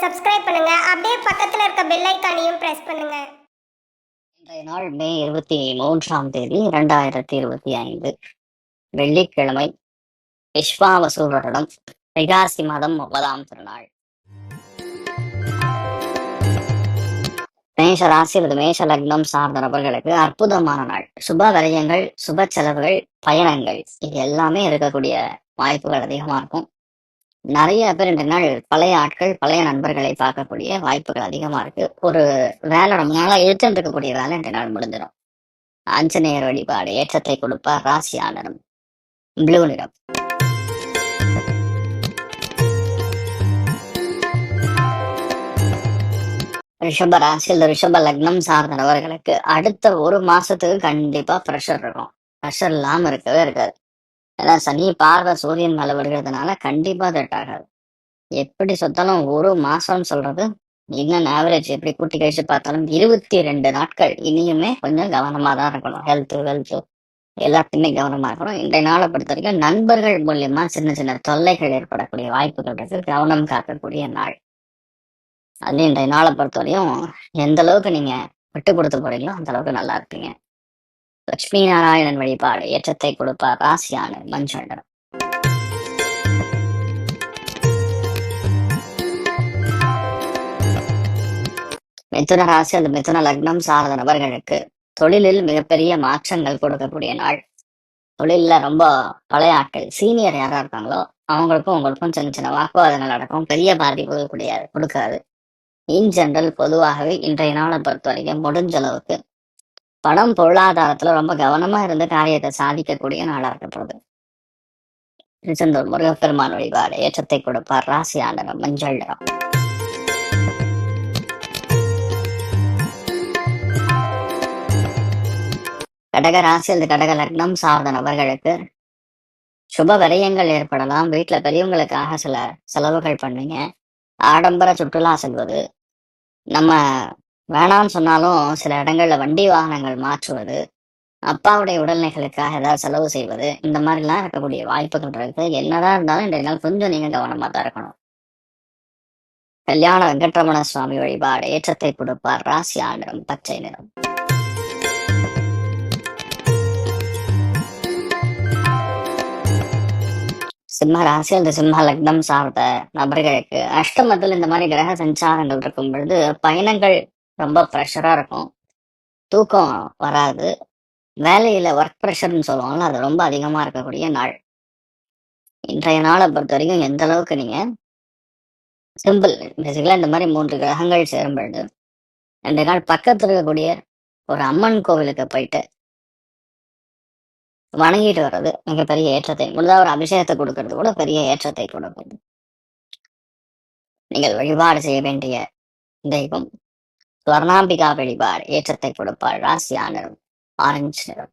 Subscribe பண்ணுங்க. அப்படியே பக்கத்துல இருக்க பெல் ஐகானையும் பிரஸ் பண்ணுங்க. இன்றைய நாள் மே 23 2025 வெள்ளிக்கிழமை, விஸ்வாவசு வருடம் வைகாசி மாதம் 9ஆம் திருநாள். மேஷ ராசி அல்லது மேஷ லக்னம் சார்ந்த நபர்களுக்கு அற்புதமான நாள். சுப விரயங்கள், சுப செலவுகள், பயணங்கள் இது எல்லாமே இருக்கக்கூடிய வாய்ப்புகள் அதிகமா இருக்கும். நிறைய பேர் இந்த நாள் பழைய ஆட்கள், பழைய நண்பர்களை பார்க்கக்கூடிய வாய்ப்புகள் அதிகமா இருக்கு. ஒரு வேலை ரொம்ப நாளா இழுத்துட்டு இருக்கக்கூடிய வேலை இந்த நாள் முடிஞ்சிடும். ஆஞ்சநேயர் வழிபாடு ஏற்றத்தை கொடுப்பார். ராசியா நிறம் ப்ளூ நிறம். ரிஷப ராசியில் ரிஷப லக்னம் சார்ந்த நபர்களுக்கு அடுத்த ஒரு மாசத்துக்கு கண்டிப்பா ப்ரெஷர் இருக்கும். ப்ரெஷர் இல்லாம இருக்கவே இருக்காது. ஏன்னா சனி பார்வை சூரியன் மேல விடுகிறதுனால கண்டிப்பா தட் ஆகாது. எப்படி சொத்தாலும் ஒரு மாசம் சொல்றது இன்னும் ஆவரேஜ் எப்படி கூட்டி கழிச்சு பார்த்தாலும் 22 நாட்கள் இனியுமே கொஞ்சம் கவனமா தான் இருக்கணும். ஹெல்த் வெல்த் எல்லாத்தையுமே கவனமா இருக்கணும். இன்றைய நாளை பொறுத்த வரைக்கும் நண்பர்கள் மூலியமா சின்ன சின்ன தொல்லைகள் ஏற்படக்கூடிய வாய்ப்புகள் இருக்கு. கவனம் காக்கக்கூடிய நாள். அது இன்றைய நாளை பொறுத்தவரையும் எந்த அளவுக்கு நீங்க விட்டு கொடுத்து போறீங்களோ அந்த அளவுக்கு நல்லா இருப்பீங்க. லட்சுமி நாராயணன் வழிபாடு ஏற்றத்தை கொடுப்பார். ராசியான மஞ்சள் நிறம். மிதுன ராசி அல்லது மிதுன லக்னம் சார்ந்த நபர்களுக்கு தொழிலில் மிகப்பெரிய மாற்றங்கள் கொடுக்கக்கூடிய நாள். தொழில்ல ரொம்ப பழைய ஆட்கள், சீனியர் யாரா இருக்காங்களோ அவங்களுக்கும் உங்களுக்கும் சின்ன சின்ன வாக்குவாதங்கள் நடக்கும். பெரிய பாதிப்பு கொடுக்காது. இன் ஜெனரல் பொதுவாகவே இன்றைய நாளை பொறுத்த வரைக்கும் முடிஞ்ச அளவுக்கு பணம் பொருளாதாரத்துல ரொம்ப கவனமா இருந்து காரியத்தை சாதிக்கக்கூடிய நாளா இருக்கப்படுது. திருச்செந்தூர் முருகப்பெருமான் வழிபாடு ஏற்றத்தை கொடுப்பார். ராசியான நிறம் மஞ்சள் நிறம். கடக ராசி அல்லது கடக லக்னம் சார்ந்த நபர்களுக்கு சுப விரயங்கள் ஏற்படலாம். வீட்டுல பெரியவங்களுக்காக சில செலவுகள் பண்ணுவீங்க. ஆடம்பர சுற்றுலா செல்வது, நம்ம வேணாம்னு சொன்னாலும் சில இடங்கள்ல வண்டி வாகனங்கள் மாற்றுவது, அப்பாவுடைய உடல்நிலைகளுக்காக ஏதாவது செலவு செய்வது, இந்த மாதிரிலாம் இருக்கக்கூடிய வாய்ப்புகள் இருக்கு. என்னதான் இருந்தாலும் இன்றைய நாள் கொஞ்சம் நீங்க கவனமா தான் இருக்கணும். கல்யாண வெங்கட்ரமண சுவாமி வழிபாடு ஏற்றத்தை கொடுப்பார். ராசியா நிறம் பச்சை நிறம். சிம்ம ராசி அல்லது சிம்ம லக்னம் சார்ந்த நபர்களுக்கு அஷ்டமத்தில் இந்த மாதிரி கிரக சஞ்சாரங்கள் இருக்கும் பொழுது பயணங்கள் ரொம்ப ப்ரெஷரா இருக்கும். தூக்கம் வராது. வேலையில ஒர்க் ப்ரெஷர்னு சொல்லுவாங்கல்ல, அது ரொம்ப அதிகமா இருக்கக்கூடிய நாள். இன்றைய நாளை பொறுத்த வரைக்கும் எந்த அளவுக்கு நீங்க சிம்பிள் பேசிக்கலா இந்த மாதிரி 3 கிரகங்கள் சேரும் பொழுது 2 நாள் பக்கத்துல இருக்கக்கூடிய ஒரு அம்மன் கோவிலுக்கு போயிட்டு வணங்கிட்டு வர்றது மிகப்பெரிய ஏற்றத்தை, முடிஞ்சா ஒரு அபிஷேகத்தை கொடுக்கறது கூட பெரிய ஏற்றத்தை கொடுக்கும். நீங்கள் வழிபாடு செய்ய வேண்டிய தெய்வம் ஸ்வர்ணாம்பிகா வழிபாடு ஏற்றத்தை கொடுப்பாள். ராசியா நிறம் ஆரஞ்சு நிறம்.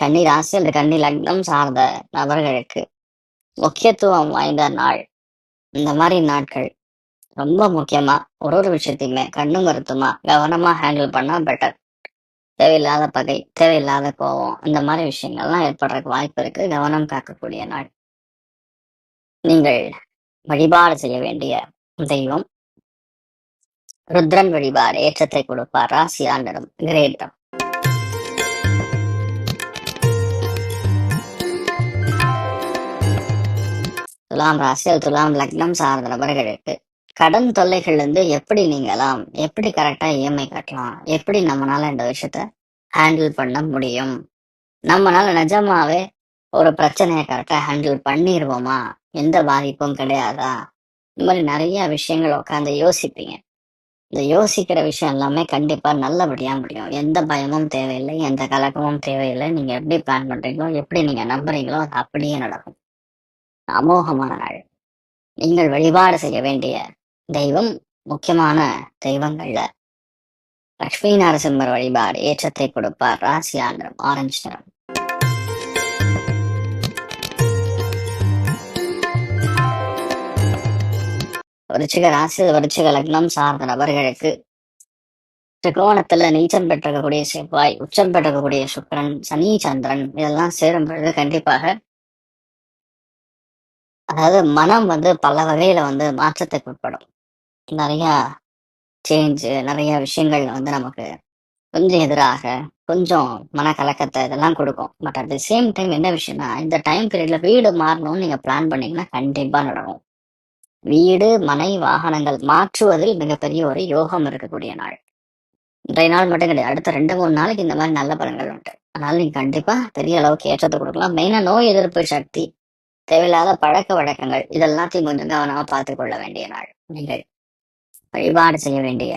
கன்னி ராசி அல்லது கன்னி லக்னம் சார்ந்த நபர்களுக்கு முக்கியத்துவம் வாய்ந்த நாள். இந்த மாதிரி நாட்கள் ரொம்ப முக்கியமா ஒரு விஷயத்தையுமே கண்ணும் கருத்துமா கவனமா ஹேண்டில் பண்ணா பெட்டர். தேவையில்லாத பகை, தேவையில்லாத கோபம், இந்த மாதிரி விஷயங்கள்லாம் ஏற்படுறதுக்கு வாய்ப்பு இருக்கு. கவனம் காக்கக்கூடிய நாள். நீங்கள் வழிபாடு செய்ய வேண்டிய தெய்வம் ருத்ரன் வழிபாடு ஏற்றத்தை கொடுப்பார். ராசியா நிறம் கிரே நிறம். துலாம் ராசி துலாம் லக்னம் சார்ந்த நபர்களுக்கு கடன் தொல்லைகள்ல இருந்து எப்படி நீங்கலாம், எப்படி கரெக்டா இஎம்ஐ கட்டலாம், எப்படி நம்மளால இந்த விஷயத்த ஹேண்டில் பண்ண முடியும், நம்மளால நிஜமாவே ஒரு பிரச்சனையை கரெக்டா ஹேண்டில் பண்ணிடுவோமா, எந்த பாதிப்பும் கிடையாதா, இந்த மாதிரி நிறைய விஷயங்கள் உட்காந்து யோசிப்பீங்க. இந்த யோசிக்கிற விஷயம் எல்லாமே கண்டிப்பா நல்லபடியா முடியும். எந்த பயமும் தேவையில்லை, எந்த கலக்கமும் தேவையில்லை. நீங்க எப்படி பிளான் பண்றீங்களோ, எப்படி நீங்க நம்புறீங்களோ அது அப்படியே நடக்கும். அமோகமான நாள். நீங்கள் வழிபாடு செய்ய வேண்டிய தெய்வம் முக்கியமான தெய்வங்கள்ல லட்சுமி நரசிம்மர் வழிபாடு ஏற்றத்தை கொடுப்பார். ராசியா நிறம் ஆரஞ்சு நிறம். விருச்சிக ராசி விருச்சிக லக்னம் சார்ந்த நபர்களுக்கு திரிகோணத்துல நீச்சம் பெற்றிருக்கக்கூடிய செவ்வாய், உச்சம் பெற்றிருக்கக்கூடிய சுக்கிரன், சனி, சந்திரன் இதெல்லாம் சேரும் பொழுது கண்டிப்பாக அதாவது மனம் பல வகையில மாற்றத்துக்கு உட்படும். நிறைய சேஞ்ச், நிறைய விஷயங்கள் நமக்கு கொஞ்சம் எதிராக, கொஞ்சம் மனக்கலக்கத்தை இதெல்லாம் கொடுக்கும். But at the same time என்ன விஷயம்னா, இந்த டைம் பீரியட்ல வீடு மாறணும்னு நீங்க பிளான் பண்ணீங்கன்னா கண்டிப்பா நடக்கும். வீடு, மனை, வாகனங்கள் மாற்றுவதில் மிகப்பெரிய ஒரு யோகம் இருக்கக்கூடிய நாள். இன்றைய நாள் மட்டும் கிடையாது. அடுத்த 2, 3 நாளைக்கு இந்த மாதிரி நல்ல பலன்கள் உண்டு. அதனால நீங்க கண்டிப்பா பெரிய அளவுக்கு ஏற்றத்தை கொடுக்கலாம். மெயினா நோய் எதிர்ப்பு சக்தி, தேவையில்லாத பழக்க வழக்கங்கள் இதெல்லாத்தையும் கொஞ்சம் கவனமா பார்த்துக் கொள்ள வேண்டிய நாள். நீங்கள் வழிபாடு செய்ய வேண்டிய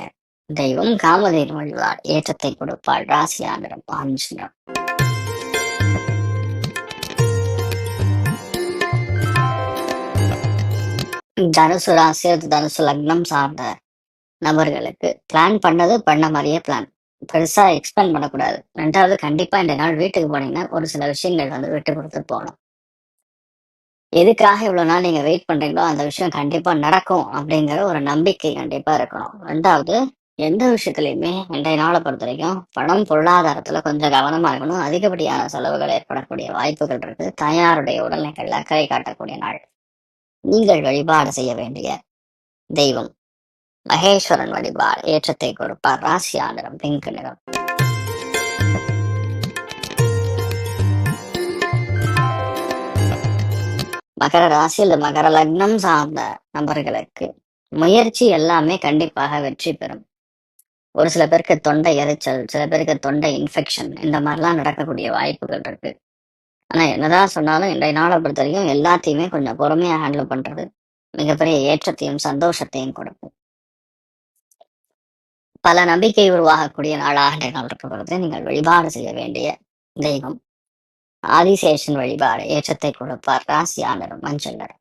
தெய்வம் காமதேனு வழிபாடு. ஏற்றத்தை கொடுப்பாள். ராசியாந்திரம் ஆரஞ்சு நிறம். தனுசு ராசி, தனுசு லக்னம் சார்ந்த நபர்களுக்கு பிளான் பண்ணது பண்ண மாதிரியே பிளான். பெருசா எக்ஸ்பெண்ட் பண்ணக்கூடாது. 2வது கண்டிப்பா இந்த நாள் வீட்டுக்கு போனீங்கன்னா ஒரு சில விஷயங்கள் விட்டு கொடுத்து போகணும். எதுக்காக இவ்வளவு நாள் நீங்க வெயிட் பண்றீங்களோ அந்த விஷயம் கண்டிப்பா நடக்கும் அப்படிங்கிற ஒரு நம்பிக்கை கண்டிப்பா இருக்கணும். 2வது எந்த விஷயத்துலயுமே இன்றைய நாளை பொறுத்த வரைக்கும் பணம் பொருளாதாரத்துல கொஞ்சம் கவனமா இருக்கணும். அதிகப்படியான செலவுகள் ஏற்படக்கூடிய வாய்ப்புகள் இருக்கு. தாயாருடைய உடல்நிலைகள்ல அக்கறை காட்டக்கூடிய நாள். நீங்கள் வழிபாடு செய்ய வேண்டிய தெய்வம் மகேஸ்வரன் வழிபாடு. ஏற்றத்தை கொடுப்பார். ராசியா நிறம் பிங்க் நிறம். மகர ராசி அல்லது மகர லக்னம் சார்ந்த நபர்களுக்கு முயற்சி எல்லாமே கண்டிப்பாக வெற்றி பெறும். ஒரு சில பேருக்கு தொண்டை எரிச்சல், சில பேருக்கு தொண்டை இன்ஃபெக்ஷன் இந்த மாதிரிலாம் நடக்கக்கூடிய வாய்ப்புகள் இருக்கு. ஆனா என்னதான் சொன்னாலும் இன்றைய நாளை பொறுத்த வரைக்கும் எல்லாத்தையுமே கொஞ்சம் பொறுமையா ஹேண்டில் பண்றது மிகப்பெரிய ஏற்றத்தையும் சந்தோஷத்தையும் கொடுக்கும். பல நம்பிக்கை உருவாகக்கூடிய நாளாக இன்றைய நாள் இருக்கப்படுறது. நீங்கள் வழிபாடு செய்ய வேண்டிய தெய்வம் ஆதிசேஷன் வழிபாடு. ஏற்றத்தை கொடுப்பார். ராசியா நிறம் மஞ்சள் நிறம்.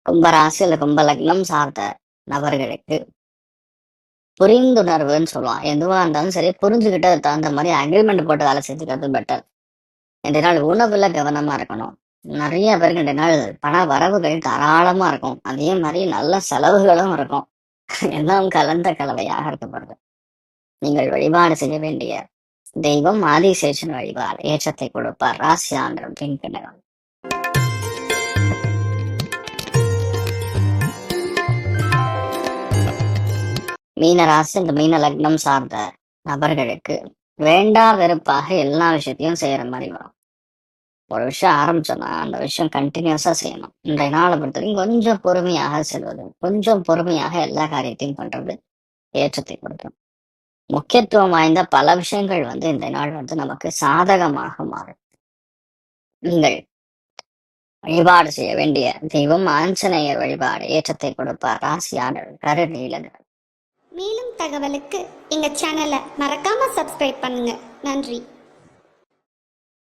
கும்பராசி அல்லது கும்ப லக்னம் சார்ந்த நபர்களுக்கு புரிந்துணர்வுன்னு சொல்லுவான். எதுவா இருந்தாலும் சரி புரிஞ்சுக்கிட்டு அதுக்கு தகுந்த மாதிரி அக்ரிமெண்ட் போட்டு வேலை செஞ்சுக்கிறது பெட்டர். இன்றைய நாள் உணவுல கவனமா இருக்கணும். நிறைய பேருக்கு இன்றைய நாள் பண வரவுகள் தாராளமா இருக்கும். அதே மாதிரி நல்ல செலவுகளும் இருக்கும். எல்லாம் கலந்த கலவையாக இருக்கப்படுது. நீங்கள் வழிபாடு செய்ய வேண்டிய தெய்வம் ஆதிசேஷன் வழிபாடு. ஏற்றத்தை கொடுப்பார். ராசி ஆண்டரும் பிங்க் நிறம். மீன ராசி இந்த மீன லக்னம் சார்ந்த நபர்களுக்கு வேண்டா வெறுப்பாக எல்லா விஷயத்தையும் செய்யற மாதிரி வரும். ஒரு விஷயம் ஆரம்பிச்சோம்னா அந்த விஷயம் கண்டினியூஸா செய்யணும். இன்றைய நாளை பொறுத்தவரைக்கும் கொஞ்சம் பொறுமையாக செல்வது, கொஞ்சம் பொறுமையாக எல்லா காரியத்தையும் பண்றது ஏற்றத்தை கொடுக்கும். முக்கியத்துவம் வாய்ந்த பல விஷயங்கள் இந்த நாள் நமக்கு சாதகமாக மாறும். நீங்கள் வழிபாடு செய்ய வேண்டிய தெய்வம் ஆஞ்சநேயர் வழிபாடு. ஏற்றத்தை கொடுப்பார். ராசியாளர் கருநீல நிறம். மேலும் தகவலுக்கு எங்க சேனலை மறக்காம சப்ஸ்கிரைப் பண்ணுங்க. நன்றி.